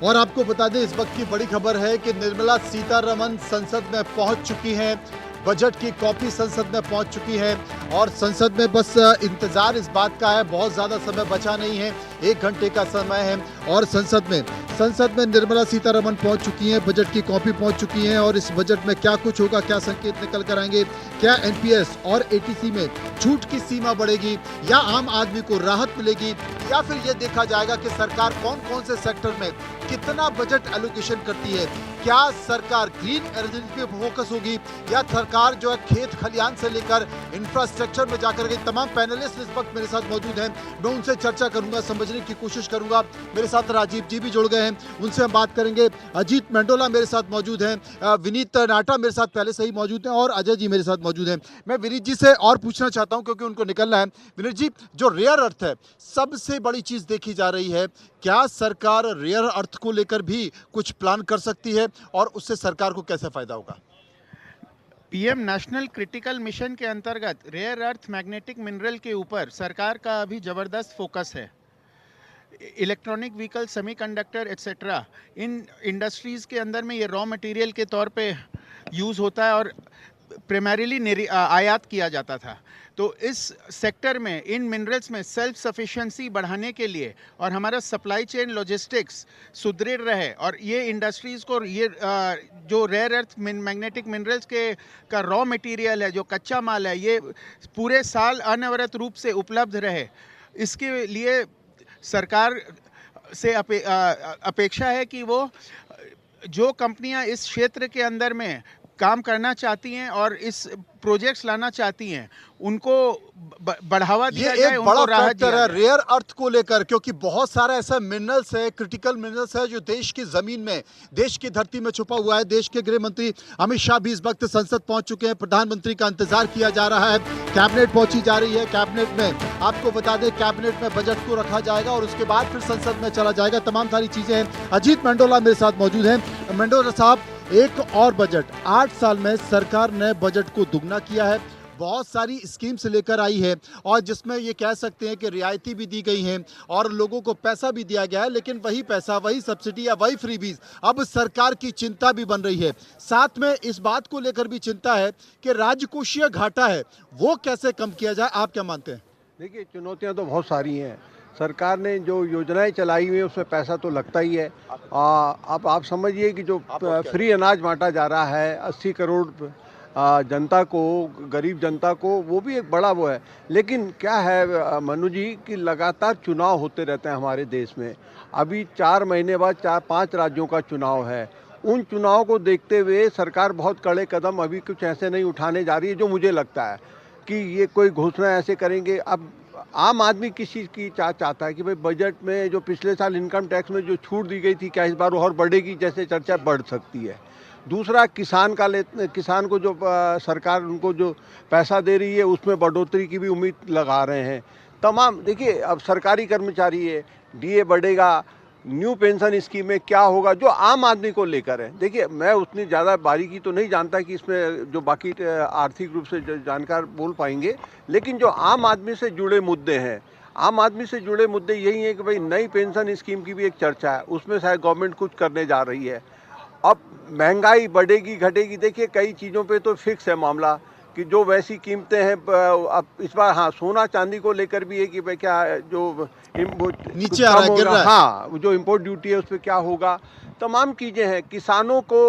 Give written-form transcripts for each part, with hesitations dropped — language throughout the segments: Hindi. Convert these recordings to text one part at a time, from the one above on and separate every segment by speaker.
Speaker 1: और आपको बता दें, इस वक्त की बड़ी खबर है कि निर्मला सीतारमण संसद में पहुंच चुकी हैं। बजट की कॉपी संसद में पहुंच चुकी है और संसद में बस इंतजार इस बात का है, बहुत ज़्यादा समय बचा नहीं है, 1 घंटे का समय है और संसद में निर्मला सीतारमण पहुंच चुकी हैं, बजट की कॉपी पहुंच चुकी हैं और इस बजट में क्या कुछ होगा, क्या संकेत निकल कर आएंगे, क्या एनपीएस और एटीसी में छूट की सीमा बढ़ेगी या आम आदमी को राहत मिलेगी, या फिर यह देखा जाएगा कि सरकार कौन कौन से सेक्टर में कितना बजट एलोकेशन करती है, क्या सरकार ग्रीन एनर्जी पे फोकस होगी या सरकार जो है खेत खलियान से लेकर इंफ्रास्ट्रक्चर में जाकर के। तमाम पैनलिस्ट इस वक्त मेरे साथ मौजूद हैं, मैं उनसे चर्चा करूंगा, समझने की कोशिश करूंगा। मेरे साथ राजीव जी भी जुड़ गए हैं, उनसे हम बात करेंगे। अजीत मेंडोला मेरे साथ मौजूद हैं, विनीत नाटा मेरे साथ पहले से ही मौजूद हैं और अजय जी मेरे साथ मौजूद हैं। मैं विनीत जी से और पूछना चाहता हूं क्योंकि उनको निकलना है। विनीत जी, जो रेयर अर्थ है, सबसे बड़ी चीज देखी जा रही है, क्या सरकार रेयर अर्थ को लेकर भी कुछ प्लान कर सकती है और उससे सरकार को कैसे फायदा होगा?
Speaker 2: पीएम नेशनल क्रिटिकल मिशन के अंतर्गत रेयर अर्थ मैग्नेटिक मिनरल के ऊपर सरकार का अभी ज़बरदस्त फोकस है। इलेक्ट्रॉनिक व्हीकल, सेमीकंडक्टर एट्सेट्रा, इन इंडस्ट्रीज़ के अंदर में ये रॉ मटेरियल के तौर पे यूज़ होता है और प्राइमरीली आयात किया जाता था। तो इस सेक्टर में, इन मिनरल्स में सेल्फ सफिशिएंसी बढ़ाने के लिए और हमारा सप्लाई चेन लॉजिस्टिक्स सुदृढ़ रहे और ये इंडस्ट्रीज़ को ये जो रेयर अर्थ मैग्नेटिक मिनरल्स के का रॉ मटेरियल है, जो कच्चा माल है, ये पूरे साल अनवरत रूप से उपलब्ध रहे, इसके लिए सरकार से अपेक्षा है कि वो जो कंपनियां इस क्षेत्र के अंदर में काम करना चाहती हैं और इस प्रोजेक्ट्स लाना चाहती हैं, उनको बढ़ावा दिया जाए, उनको राहत दिया जाए।
Speaker 1: रेयर अर्थ को लेकर, क्योंकि बहुत सारा ऐसा मिनरल्स है, क्रिटिकल मिनरल्स है जो देश की जमीन में, देश की धरती में छुपा हुआ है। देश के गृह मंत्री अमित शाह भी इस वक्त संसद पहुंच चुके हैं, प्रधानमंत्री का इंतजार किया जा रहा है, कैबिनेट पहुंची जा रही है। कैबिनेट में आपको बता दें, कैबिनेट में बजट को रखा जाएगा और उसके बाद फिर संसद में चला जाएगा। तमाम सारी चीजें हैं। अजीत मेंडोला मेरे साथ मौजूद हैं। मेंडोला साहब, एक और बजट, 8 साल में सरकार ने बजट को दुगना किया है, बहुत सारी स्कीम्स लेकर आई है और जिसमें ये कह सकते हैं कि रियायती भी दी गई हैं और लोगों को पैसा भी दिया गया है, लेकिन वही पैसा, वही सब्सिडी या वही फ्रीबीज अब सरकार की चिंता भी बन रही है। साथ में इस बात को लेकर भी चिंता है कि राजकोषीय घाटा है, वो कैसे कम किया जाए, आप क्या मानते हैं?
Speaker 3: देखिए, चुनौतियां तो बहुत सारी हैं। सरकार ने जो योजनाएं चलाई हुई है उसमें पैसा तो लगता ही है। अब आप समझिए कि जो फ्री अनाज बांटा जा रहा है 80 करोड़ जनता को, गरीब जनता को, वो भी एक बड़ा वो है। लेकिन क्या है मनु जी कि लगातार चुनाव होते रहते हैं हमारे देश में। अभी 4 महीने बाद 4-5 राज्यों का चुनाव है। उन चुनाव को देखते हुए सरकार बहुत कड़े कदम अभी कुछ ऐसे नहीं उठाने जा रही है जो मुझे लगता है कि ये कोई घोषणा ऐसे करेंगे। अब आम आदमी किस चीज़ की चाहता है कि भाई बजट में जो पिछले साल इनकम टैक्स में जो छूट दी गई थी, क्या इस बार और बढ़ेगी, जैसे चर्चा बढ़ सकती है। दूसरा, किसान को जो सरकार उनको जो पैसा दे रही है उसमें बढ़ोतरी की भी उम्मीद लगा रहे हैं। तमाम देखिए, अब सरकारी कर्मचारी है, डीए बढ़ेगा, न्यू पेंशन स्कीम में क्या होगा जो आम आदमी को लेकर है। देखिए, मैं उतनी ज़्यादा बारीकी तो नहीं जानता कि इसमें जो बाकी आर्थिक रूप से जानकार बोल पाएंगे, लेकिन जो आम आदमी से जुड़े मुद्दे हैं, आम आदमी से जुड़े मुद्दे यही हैं कि भाई नई पेंशन स्कीम की भी एक चर्चा है, उसमें शायद गवर्नमेंट कुछ करने जा रही है। अब महंगाई बढ़ेगी घटेगी, देखिए कई चीज़ों पे तो फिक्स है मामला कि जो वैसी कीमतें हैं। अब इस बार हाँ, सोना चांदी को लेकर भी है कि भाई क्या जो
Speaker 1: नीचे आ रहा है, गिर रहा है।
Speaker 3: हाँ, जो इम्पोर्ट ड्यूटी है उस पर क्या होगा, तमाम चीज़ें हैं। किसानों को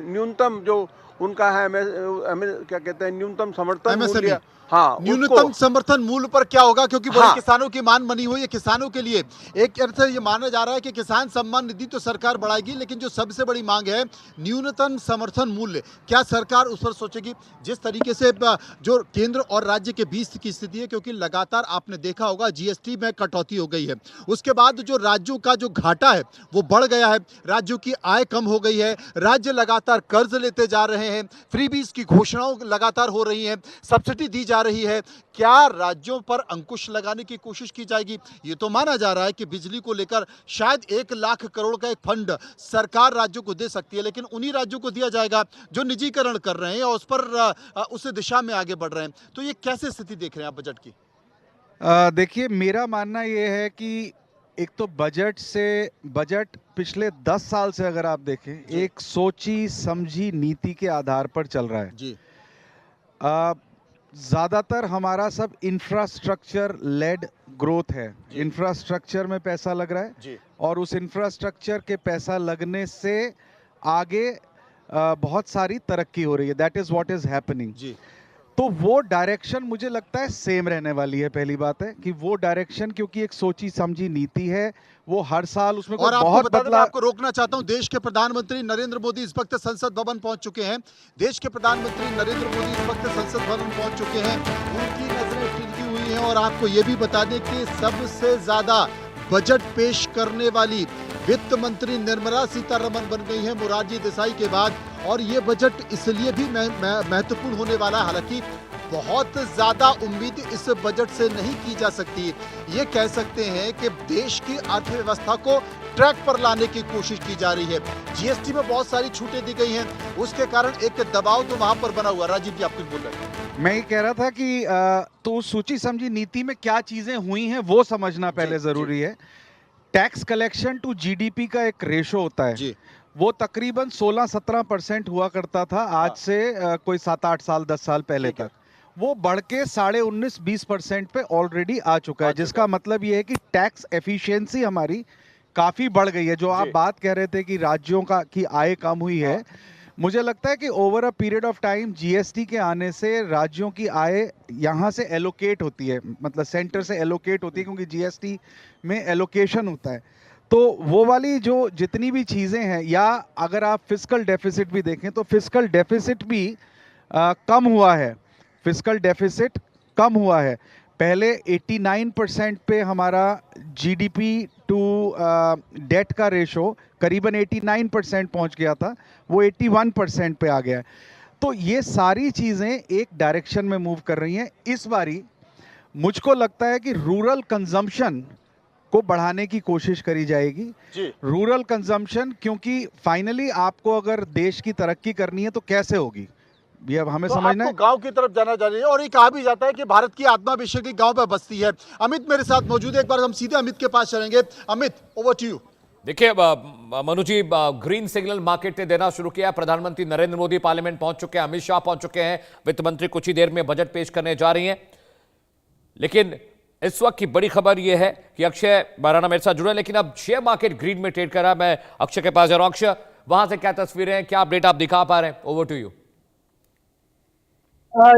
Speaker 3: न्यूनतम जो उनका है क्या कहते हैं, न्यूनतम समर्थन मूल्य, हाँ,
Speaker 1: न्यूनतम समर्थन मूल्य पर क्या होगा, क्योंकि बड़ी
Speaker 3: हाँ,
Speaker 1: किसानों की मांग बनी हुई है। किसानों के लिए एक अर्थ से ये माना जा रहा है कि किसान सम्मान निधि तो सरकार बढ़ाएगी, लेकिन जो सबसे बड़ी मांग है न्यूनतम समर्थन मूल्य, क्या सरकार उस पर सोचेगी? जिस तरीके से जो केंद्र और राज्य के बीच की स्थिति है, क्योंकि लगातार आपने देखा होगा जीएसटी में कटौती हो गई है, उसके बाद जो राज्यों का जो घाटा है वो बढ़ गया है, राज्यों की आय कम हो गई है, राज्य लगातार कर्ज लेते जा रहे हैं, फ्रीबीज की घोषणाओं लगातार हो रही हैं, सब्सिडी दी जा रही है। क्या राज्यों पर अंकुश लगाने की कोशिश की जाएगी? ये तो माना जा रहा है कि बिजली को लेकर शायद 1 लाख करोड़ का एक फंड सरकार राज्यों को दे सकती है, लेकिन उन्हीं राज्यों को दिया जाएगा जो निजीकरण कर रहे हैं और उस दिशा में आगे बढ़ रहे हैं। तो ये कैसे स्थिति देख रहे हैं आप बजट की?
Speaker 4: देखिए, मेरा मानना ये है कि एक तो बजट पिछले 10 साल से अगर आप देखें,
Speaker 1: जी।
Speaker 4: एक सोची समझी नीति के आधार पर चल रहा है।
Speaker 1: जी।
Speaker 4: अ, ज़्यादातर हमारा सब इंफ्रास्ट्रक्चर लेड ग्रोथ है।
Speaker 1: जी।
Speaker 4: इंफ्रास्ट्रक्चर में पैसा लग रहा है
Speaker 1: जी।
Speaker 4: और उस इंफ्रास्ट्रक्चर के पैसा लगने से आगे बहुत सारी तरक्की हो रही है। That is what is happening.
Speaker 1: जी।
Speaker 4: तो वो डायरेक्शन मुझे लगता है सेम रहने वाली है। पहली बात है कि वो डायरेक्शन, क्योंकि एक सोची समझी नीति है, वो हर साल उसमें कोई
Speaker 1: और आपको
Speaker 4: बहुत
Speaker 1: बता दें, मैं
Speaker 4: बदला।
Speaker 1: आपको रोकना चाहता हूं, देश के प्रधानमंत्री नरेंद्र मोदी इस वक्त संसद भवन पहुंच चुके हैं। देश के प्रधानमंत्री नरेंद्र मोदी इस वक्त संसद भवन पहुंच चुके हैं। उनकी नजरें टिकी हुई हैं और आपको ये भी बता दें कि सबसे ज्यादा बजट पेश करने वाली वित्त मंत्री निर्मला सीतारमण बन गई हैं मोरारजी देसाई के बाद। और ये बजट इसलिए भी महत्वपूर्ण होने वाला है, हालांकि बहुत ज्यादा उम्मीद इस बजट से नहीं की जा सकती। ये कह सकते हैं कि देश की अर्थव्यवस्था को ट्रैक पर लाने की कोशिश की जा रही है। जीएसटी में बहुत सारी छूटें दी गई हैं, उसके कारण एक दबाव तो वहां पर बना हुआ। राजीव जी, आप कुछ बोल रहे हैं?
Speaker 4: मैं ये कह रहा था कि तो सोची समझी नीति में क्या चीजें हुई हैं वो समझना पहले जरूरी है। टैक्स कलेक्शन टू जीडीपी का एक रेशो होता है,
Speaker 1: जी।
Speaker 4: वो तकरीबन 16-17% हुआ करता था आज से कोई 7-8 साल 10 साल पहले
Speaker 1: ठीक है।
Speaker 4: तक। वो बढ़ के 19.5-20% पे ऑलरेडी आ चुका है, जिसका मतलब ये है कि टैक्स एफिशिएंसी हमारी काफी बढ़ गई है। जो आप बात कह रहे थे कि राज्यों का की आय कम हुई है, मुझे लगता है कि over a period of time GST के आने से राज्यों की आय यहाँ से एलोकेट होती है, मतलब सेंटर से एलोकेट होती है, क्योंकि जीएसटी में एलोकेशन होता है। तो वो वाली जो जितनी भी चीज़ें हैं, या अगर आप फिस्कल डेफिसिट भी देखें तो फिस्कल डेफिसिट भी कम हुआ है। फिस्कल डेफिसिट कम हुआ है। पहले 89% पे हमारा जीडीपी टू डेट का रेशो करीबन 89% पहुंच गया था, वो 81% पे आ गया है। तो ये सारी चीज़ें एक डायरेक्शन में मूव कर रही हैं। इस बारी मुझको लगता है कि रूरल कंजम्पशन को बढ़ाने की कोशिश करी जाएगी।
Speaker 1: जी।
Speaker 4: रूरल कंजम्पशन, क्योंकि फाइनली आपको अगर देश की तरक्की करनी है तो कैसे होगी, ये अब हमें
Speaker 1: तो
Speaker 4: समझना
Speaker 1: आपको
Speaker 4: है।
Speaker 1: गांव की तरफ जाना चाहिए और ये कहा भी जाता है कि भारत की आत्मा बेसिकली गांव पे बसती है। अमित मेरे साथ मौजूद है, एक बार हम सीधे अमित के पास चलेंगे। Amit, over to you.
Speaker 5: देखिए Manu ji, green signal market ने देना शुरू किया। प्रधानमंत्री नरेंद्र मोदी पार्लियामेंट पहुंच चुके हैं, अमित शाह पहुंच चुके हैं, वित्त मंत्री कुछ ही देर में बजट पेश करने जा रही हैं। लेकिन इस वक्त की बड़ी खबर यह है कि अक्षय बाराना मेरे साथ जुड़े, लेकिन अब शेयर मार्केट ग्रीन में ट्रेड कर रहा है। मैं अक्षय के पास जा रहा हूं। अक्षय, वहां से क्या तस्वीरें हैं, क्या अपडेट आप दिखा पा रहे हैं? Over to you.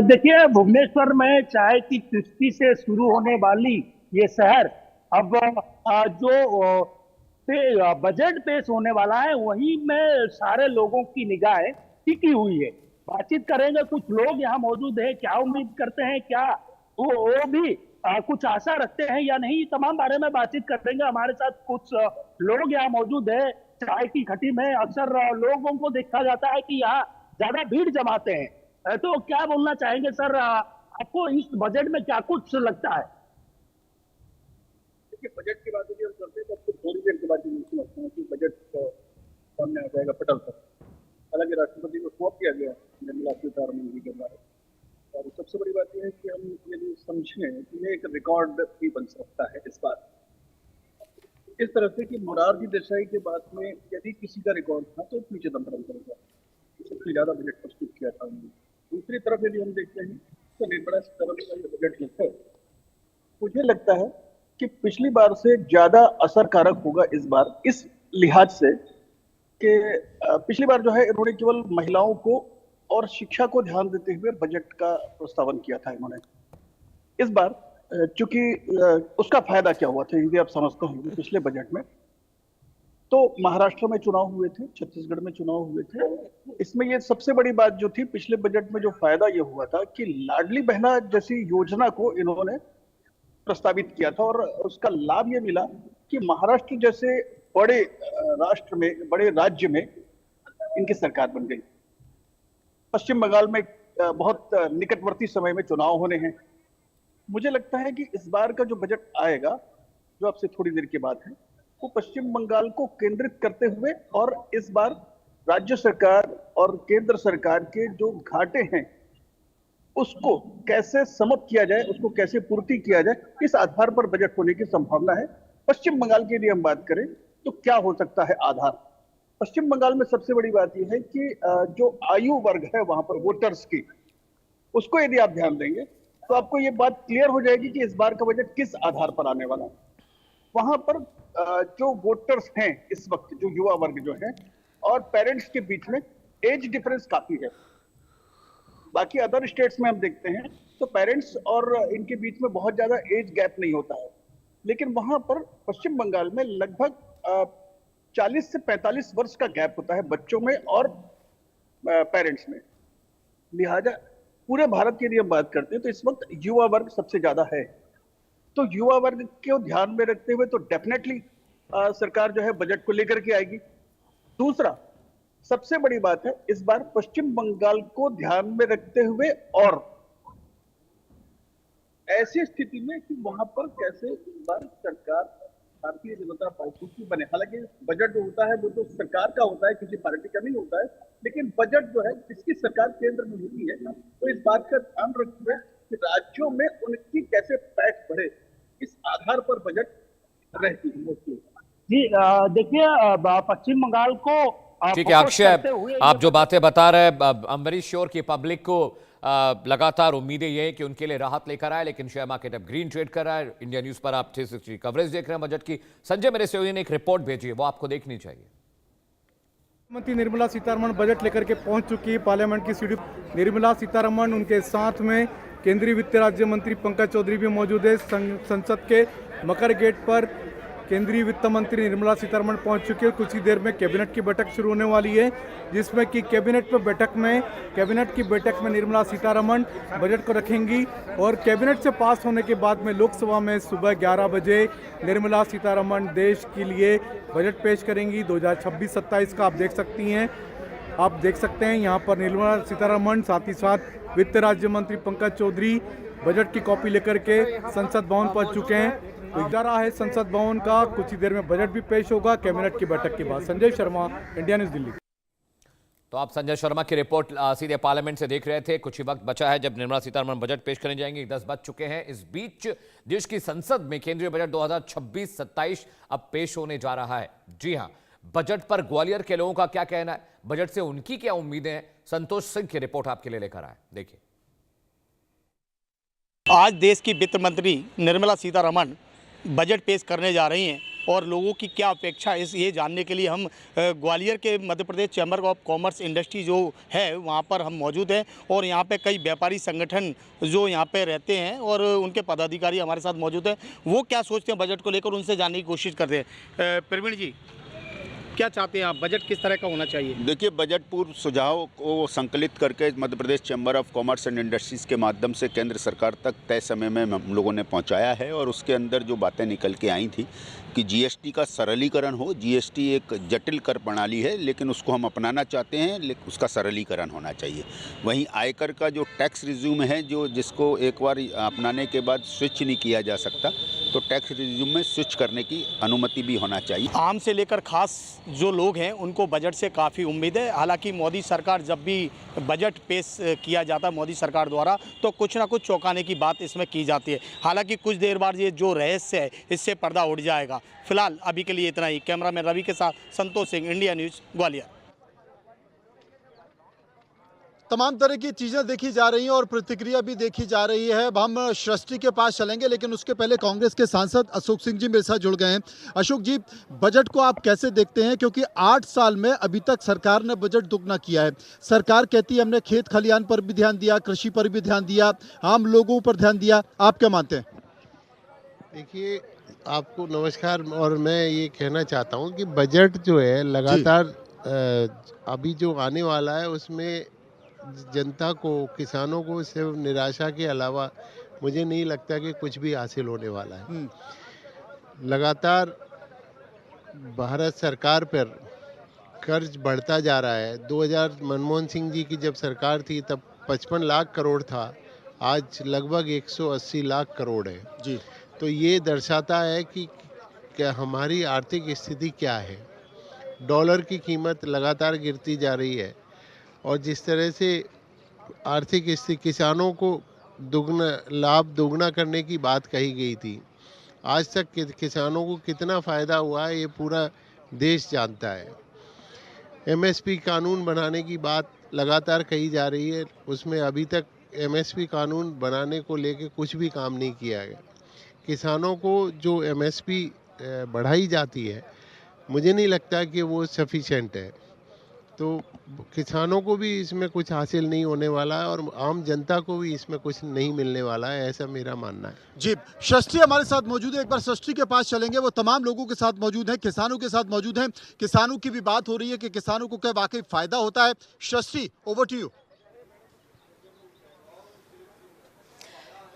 Speaker 6: देखिए, भुवनेश्वर में चाय की चुस्की से शुरू होने वाली ये शहर अब जो बजट पेश होने वाला है वहीं में सारे लोगों की निगाहें टिकी हुई है। बातचीत करेंगे, कुछ लोग यहाँ मौजूद है, क्या उम्मीद करते हैं, क्या वो भी कुछ आशा रखते हैं या नहीं, तमाम बारे में बातचीत करेंगे। हमारे साथ कुछ लोग यहाँ मौजूद है। चाय की खटी में अक्सर लोगों को देखा जाता है कि यहाँ ज्यादा भीड़ जमाते हैं। तो क्या बोलना चाहेंगे सर, आपको इस बजट में क्या कुछ लगता है?
Speaker 7: देखिए, बजट की बात यदि हम करते हैं तो आपको थोड़ी देर के बाद ये समझते हैं कि बजट सामने आ जाएगा पटल पर। हालांकि राष्ट्रपति को सौंप दिया गया निर्मला सीतारमण जी के द्वारा। और सबसे बड़ी बात यह है कि हम यदि समझें तो ये एक रिकॉर्ड भी बन सकता है इस बार, इस तरह से कि मोरारजी देसाई के बाद में यदि किसी का रिकॉर्ड था तो पीछे दम करेगा। सबसे ज्यादा बजट प्रस्तुत किया था उन्होंने। दूसरी तरफ यदि हम देखते हैं तो निर्मला सीतारमण का ये बजट जो है, मुझे लगता है कि पिछली बार से ज्यादा असरकारक होगा इस बार, इस लिहाज से कि पिछली बार जो है इन्होंने केवल महिलाओं को और शिक्षा को ध्यान देते हुए बजट का प्रस्तावन किया था इन्होंने। इस बार चूंकि उसका फायदा क्या हुआ था यदि आप समझते होंगे, पिछले बजट में तो महाराष्ट्र में चुनाव हुए थे, छत्तीसगढ़ में चुनाव हुए थे। इसमें ये सबसे बड़ी बात जो थी पिछले बजट में, जो फायदा ये हुआ था कि लाडली बहना जैसी योजना को इन्होंने प्रस्तावित किया था और उसका लाभ ये मिला कि महाराष्ट्र जैसे बड़े राष्ट्र में, बड़े राज्य में इनकी सरकार बन गई। पश्चिम बंगाल में बहुत निकटवर्ती समय में चुनाव होने हैं। मुझे लगता है कि इस बार का जो बजट आएगा, जो आपसे थोड़ी देर के बाद है, वो पश्चिम बंगाल को केंद्रित करते हुए और इस बार राज्य सरकार और केंद्र सरकार के जो घाटे हैं उसको कैसे समाप्त किया जाए, उसको कैसे पूर्ति किया जाए, इस आधार पर बजट होने की संभावना है। पश्चिम बंगाल के लिए हम बात करें तो क्या हो सकता है आधार? पश्चिम बंगाल में सबसे बड़ी बात यह है कि जो आयु वर्ग है वहां पर वोटर्स की, उसको यदि आप ध्यान देंगे तो आपको ये बात क्लियर हो जाएगी कि इस बार का बजट किस आधार पर आने वाला है। वहां पर जो वोटर्स हैं इस वक्त, जो युवा वर्ग जो है और पेरेंट्स के बीच में एज डिफरेंस काफी है। बाकी अदर स्टेट्स में हम देखते हैं तो पेरेंट्स और इनके बीच में बहुत ज्यादा एज गैप नहीं होता है, लेकिन वहां पर पश्चिम बंगाल में लगभग 40 से 45 वर्ष का गैप होता है बच्चों में और पेरेंट्स में। लिहाजा पूरे भारत की यदि हम बात करते हैं तो इस वक्त युवा वर्ग सबसे ज्यादा है। तो युवा वर्ग को ध्यान में रखते हुए तो डेफिनेटली सरकार जो है बजट को लेकर के आएगी। दूसरा सबसे बड़ी बात है, इस बार पश्चिम बंगाल को ध्यान में रखते हुए और ऐसी स्थिति में कि वहां पर कैसे इस बार सरकार भारतीय जनता पार्टी की बने। हालांकि बजट जो होता है वो तो सरकार का होता है, किसी पार्टी का नहीं होता है, लेकिन बजट जो है जिसकी सरकार केंद्र में होती है तो इस बात का ध्यान रखते हुए कि राज्यों में उनकी कैसे पैठ बढ़े, इस आधार पर बजट रहती है।
Speaker 6: जी देखिए पश्चिम बंगाल को
Speaker 5: ठीक है अक्षय, आप जो बातें बता रहे हैं, आई एम वेरी श्योर कि पब्लिक को लगातार उम्मीदें ये हैं कि उनके लिए राहत लेकर आए, लेकिन शेयर मार्केट अब ग्रीन ट्रेड कर रहा है। इंडिया न्यूज पर आप 360 कवरेज देख रहे हैं बजट की। संजय मेरे सहयोगी ने एक रिपोर्ट भेजी है, वो आपको देखनी चाहिए।
Speaker 8: मंत्री निर्मला सीतारमण बजट लेकर के पहुंच चुकी है पार्लियामेंट की सीढ़ी। निर्मला सीतारमण, उनके साथ में केंद्रीय वित्त राज्य मंत्री पंकज चौधरी भी मौजूद है। संसद के मकर गेट पर केंद्रीय वित्त मंत्री निर्मला सीतारमण पहुंच चुकी है। कुछ ही देर में कैबिनेट की बैठक शुरू होने वाली है, जिसमें कि कैबिनेट की बैठक में निर्मला सीतारमण बजट को रखेंगी और कैबिनेट से पास होने के बाद में लोकसभा में सुबह 11 बजे निर्मला सीतारमण देश के लिए बजट पेश करेंगी 2026-27 का। आप देख सकते हैं यहाँ पर निर्मला सीतारमण, साथ ही साथ वित्त राज्य मंत्री पंकज चौधरी बजट की कॉपी लेकर के संसद भवन पहुंच चुके हैं। तो जा रहा है संसद भवन का, कुछ ही देर में बजट भी पेश होगा कैबिनेट की बैठक के बाद। Sanjay Sharma, India news, Delhi.
Speaker 5: तो आप संजय शर्मा की रिपोर्ट सीधे पार्लियामेंट से देख रहे थे। कुछ ही वक्त बचा है जब निर्मला सीतारमण बजट पेश करने जाएंगे। 10 बज चुके हैं। इस बीच देश की संसद में केंद्रीय बजट 2026-27 अब पेश होने जा रहा है। जी हां, बजट पर ग्वालियर के लोगों का क्या कहना है, बजट से उनकी क्या उम्मीदें हैं, संतोष सिंह की रिपोर्ट आपके लिए लेकर आए, देखिए।
Speaker 9: आज देश की वित्त मंत्री निर्मला सीतारमण बजट पेश करने जा रही हैं और लोगों की क्या अपेक्षा है ये जानने के लिए हम ग्वालियर के मध्य Pradesh chamber of commerce industry जो है वहाँ पर हम मौजूद हैं और यहाँ पे कई व्यापारी संगठन जो यहाँ पे रहते हैं और उनके पदाधिकारी हमारे साथ मौजूद हैं। वो क्या सोचते हैं बजट को लेकर, उनसे जानने की कोशिश करते हैं। प्रवीण जी, क्या चाहते हैं आप, बजट किस तरह का होना चाहिए?
Speaker 10: देखिए, बजट पूर्व सुझाव को संकलित करके Madhya Pradesh chamber of commerce and industries के माध्यम से केंद्र सरकार तक तय समय में हम लोगों ने पहुंचाया है और उसके अंदर जो बातें निकल के आई थी कि जीएसटी का सरलीकरण हो। जीएसटी एक जटिल कर प्रणाली है, लेकिन उसको हम अपनाना चाहते हैं, लेकिन उसका सरलीकरण होना चाहिए। वहीं आयकर का जो टैक्स रिज्यूम है, जिसको एक बार अपनाने के बाद स्विच नहीं किया जा सकता, तो टैक्स रिज्यूम में स्विच करने की अनुमति भी होना चाहिए।
Speaker 9: आम से लेकर खास जो लोग हैं उनको बजट से काफ़ी उम्मीद है। हालांकि मोदी सरकार जब भी बजट पेश किया जाता है मोदी सरकार द्वारा, तो कुछ ना कुछ चौंकाने की बात इसमें की जाती है। हालांकि कुछ देर बाद ये जो रहस्य है इससे पर्दा उठ जाएगा। फिलहाल अभी के लिए इतना ही। कैमरामैन रवि के साथ संतोष सिंह, इंडिया न्यूज़, ग्वालियर।
Speaker 1: तमाम तरह की चीजें देखी जा रही हैं और प्रतिक्रिया भी देखी जा रही है। अब हम सृष्टि के पास चलेंगे, लेकिन उसके पहले कांग्रेस के सांसद अशोक सिंह जी मेरे साथ जुड़ गए हैं। अशोक जी, बजट को आप कैसे देखते हैं, क्योंकि 8 साल में अभी तक सरकार ने बजट दुगना किया है। सरकार कहती है हमने खेत खलियान पर भी ध्यान दिया, कृषि पर भी ध्यान दिया, आम लोगों पर ध्यान दिया। आप क्या मानते हैं?
Speaker 11: देखिए, आपको नमस्कार। और मैं ये कहना चाहता हूँ कि बजट जो है लगातार अभी जो आने वाला है उसमें जनता को, किसानों को सिर्फ निराशा के अलावा मुझे नहीं लगता कि कुछ भी हासिल होने वाला है। लगातार भारत सरकार पर कर्ज बढ़ता जा रहा है। 2000 मनमोहन सिंह जी की जब सरकार थी तब 55 लाख करोड़ था, आज लगभग 180 लाख करोड़ है जी। तो ये दर्शाता है कि क्या हमारी आर्थिक स्थिति क्या है। डॉलर की कीमत लगातार गिरती जा रही है और जिस तरह से आर्थिक स्थिति किसानों को लाभ दोगुना करने की बात कही गई थी। आज तक किसानों को कितना फ़ायदा हुआ है ये पूरा देश जानता है। एमएसपी कानून बनाने की बात लगातार कही जा रही है, उसमें अभी तक एमएसपी कानून बनाने को लेके कुछ भी काम नहीं किया गया। किसानों को जो एमएसपी बढ़ाई जाती है, मुझे नहीं लगता कि वो सफिशेंट है, तो किसानों को भी इसमें कुछ हासिल नहीं होने वाला है और आम जनता को भी इसमें कुछ नहीं मिलने वाला है, ऐसा मेरा मानना है।
Speaker 1: जी, षष्ठी हमारे साथ मौजूद है। एक बार षष्ठी के पास चलेंगे, वो तमाम लोगों के साथ मौजूद हैं, किसानों के साथ मौजूद हैं। किसानों की भी बात हो रही है कि किसानों को क्या वाकई फायदा होता है। षष्ठी, ओवर टू यू।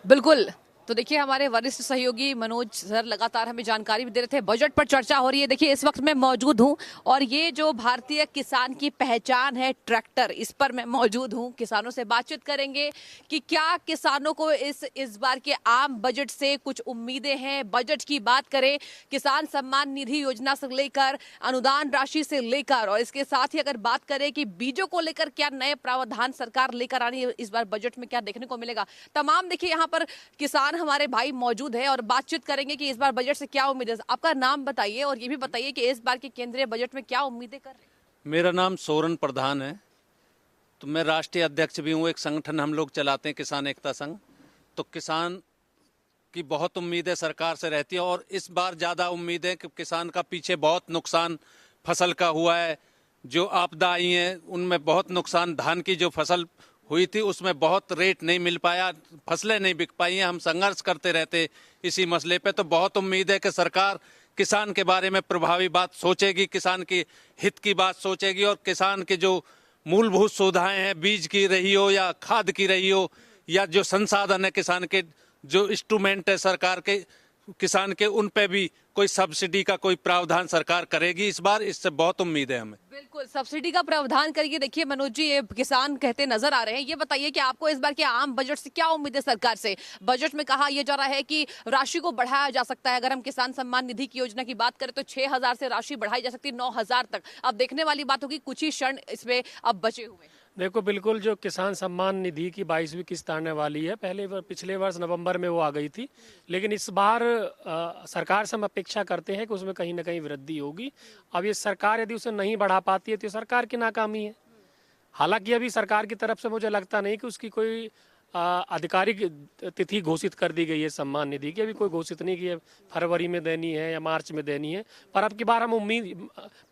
Speaker 12: बिल्कुल। तो देखिए हमारे वरिष्ठ सहयोगी मनोज सर लगातार हमें जानकारी भी दे रहे थे। बजट पर चर्चा हो रही है। देखिए इस वक्त मैं मौजूद हूं और ये जो भारतीय किसान की पहचान है ट्रैक्टर, इस पर मैं मौजूद हूं। किसानों से बातचीत करेंगे कि क्या किसानों को इस बार के आम बजट से कुछ उम्मीदें हैं। बजट की बात करें, किसान सम्मान निधि योजना से लेकर अनुदान राशि से लेकर, और इसके साथ ही अगर बात करें कि बीजों को लेकर क्या नए प्रावधान सरकार लेकर आनी है, इस बार बजट में क्या देखने को मिलेगा, तमाम देखिए यहाँ पर किसान हमारे भाई मौजूद है और बातचीत करेंगे कि इस बार बजट से क्या उम्मीद है। आपका नाम बताइए और ये भी बताइए कि इस बार के केंद्रीय बजट में क्या उम्मीदें कर रहे हैं।
Speaker 13: मेरा नाम सोरन प्रधान है, तो मैं राष्ट्रीय अध्यक्ष भी हूँ। एक संगठन हम लोग चलाते हैं, किसान एकता संघ। तो किसान की बहुत उम्मीदें सरकार से रहती है और इस बार ज़्यादा उम्मीद है कि किसान का पीछे बहुत नुकसान फसल का हुआ है। जो आपदा आई हैं उनमें बहुत नुकसान, धान की जो फसल हुई थी उसमें बहुत रेट नहीं मिल पाया, फसलें नहीं बिक पाई हैं। हम संघर्ष करते रहते इसी मसले पे। तो बहुत उम्मीद है कि सरकार किसान के बारे में प्रभावी बात सोचेगी, किसान की हित की बात सोचेगी और किसान के जो मूलभूत सुविधाएं हैं, बीज की रही हो या खाद की रही हो या जो संसाधन है किसान के, जो इंस्ट्रूमेंट है सरकार के किसान के, उन पे भी कोई सब्सिडी का कोई प्रावधान सरकार करेगी इस बार। इससे बहुत उम्मीद है हमें।
Speaker 12: बिल्कुल सब्सिडी का प्रावधान करिए। देखिए मनोज जी, ये किसान कहते नजर आ रहे हैं। ये बताइए कि आपको इस बार के आम बजट से क्या उम्मीद है सरकार से। बजट में कहा यह जा रहा है कि राशि को बढ़ाया जा सकता है। अगर हम किसान सम्मान निधि की योजना की बात करें तो 6,000 से राशि बढ़ाई जा सकती है 9,000 तक। अब देखने वाली बात होगी, कुछ ही क्षण इसमें अब बचे हुए।
Speaker 14: देखो बिल्कुल, जो किसान सम्मान निधि की 22वीं किस्त आने वाली है, पिछले वर्ष नवंबर में वो आ गई थी, लेकिन इस बार सरकार से हम अपेक्षा करते हैं कि उसमें कहीं ना कहीं वृद्धि होगी। अब ये सरकार यदि उसे नहीं बढ़ा पाती है तो सरकार की नाकामी है। हालांकि अभी सरकार की तरफ से मुझे लगता नहीं कि उसकी कोई आधिकारिक तिथि घोषित कर दी गई है सम्मान निधि की। अभी कोई घोषित नहीं की है फरवरी में देनी है या मार्च में देनी है, पर अब की बार हम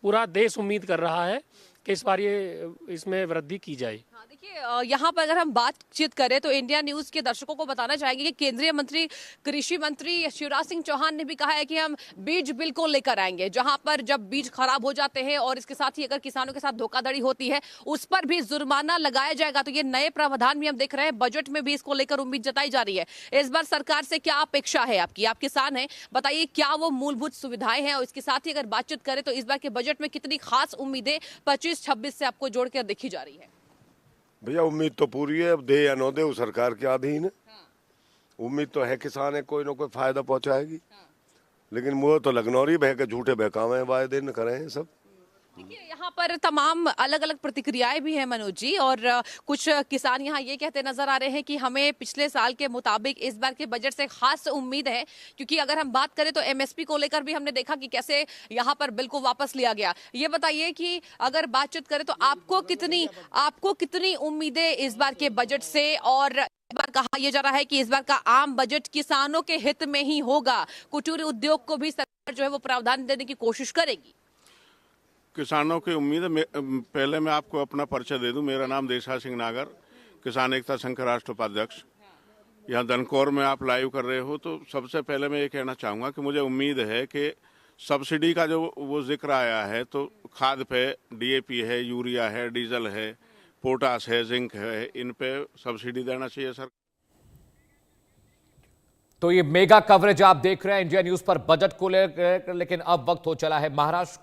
Speaker 14: पूरा देश उम्मीद कर रहा है कि इस बार ये इसमें वृद्धि की जाए।
Speaker 12: हाँ, देखिए यहाँ पर अगर हम बातचीत करें तो इंडिया न्यूज के दर्शकों को बताना चाहेंगे कि केंद्रीय मंत्री कृषि मंत्री शिवराज सिंह चौहान ने भी कहा है कि हम बीज बिल को लेकर आएंगे, जहां पर जब बीज खराब हो जाते हैं और इसके साथ ही अगर किसानों के साथ धोखाधड़ी होती है उस पर भी जुर्माना लगाया जाएगा। तो ये नए प्रावधान भी हम देख रहे हैं, बजट में भी इसको लेकर उम्मीद जताई जा रही है। इस बार सरकार से क्या अपेक्षा है आपकी? आप किसान हैं, बताइए क्या वो मूलभूत सुविधाएं हैं और इसके साथ ही अगर बातचीत करें तो इस बार के बजट में कितनी खास उम्मीदें 25-26 से आपको जोड़कर देखी जा रही है?
Speaker 15: भैया उम्मीद तो पूरी है, अब दे या न दे वो सरकार के अधीन है। उम्मीद तो है किसान है कोई ना कोई फायदा पहुंचाएगी, लेकिन मुझे तो लगनौरी बह के झूठे बहकावे हैं, वायदे न करें सब।
Speaker 12: देखिए यहाँ पर तमाम अलग अलग प्रतिक्रियाएं भी हैं मनोज जी, और कुछ किसान यहाँ ये कहते नजर आ रहे हैं कि हमें पिछले साल के मुताबिक इस बार के बजट से खास उम्मीद है, क्योंकि अगर हम बात करें तो एमएसपी को लेकर भी हमने देखा कि कैसे यहाँ पर बिल को वापस लिया गया। ये बताइए कि अगर बातचीत करें तो आपको कितनी उम्मीदें इस बार के बजट से, और इस बार कहा यह जा रहा है कि इस बार का आम बजट किसानों के हित में ही होगा, कुटीर उद्योग को भी सरकार जो है वो प्रावधान देने की कोशिश करेगी।
Speaker 16: किसानों की उम्मीद है। पहले मैं आपको अपना परिचय दे दूं। मेरा नाम देशा सिंह नागर, किसान एकता संघ का राष्ट्र उपाध्यक्ष। यहाँ दनकौर में आप लाइव कर रहे हो, तो सबसे पहले मैं ये कहना चाहूँगा कि मुझे उम्मीद है कि सब्सिडी का जो वो जिक्र आया है, तो खाद पे DAP है, यूरिया है, डीजल है, पोटास है, जिंक है, इन पे सब्सिडी देना चाहिए सर।
Speaker 5: तो ये मेगा कवरेज आप देख रहे हैं इंडिया न्यूज पर बजट को लेकर, लेकिन अब वक्त हो चला है महाराष्ट्र की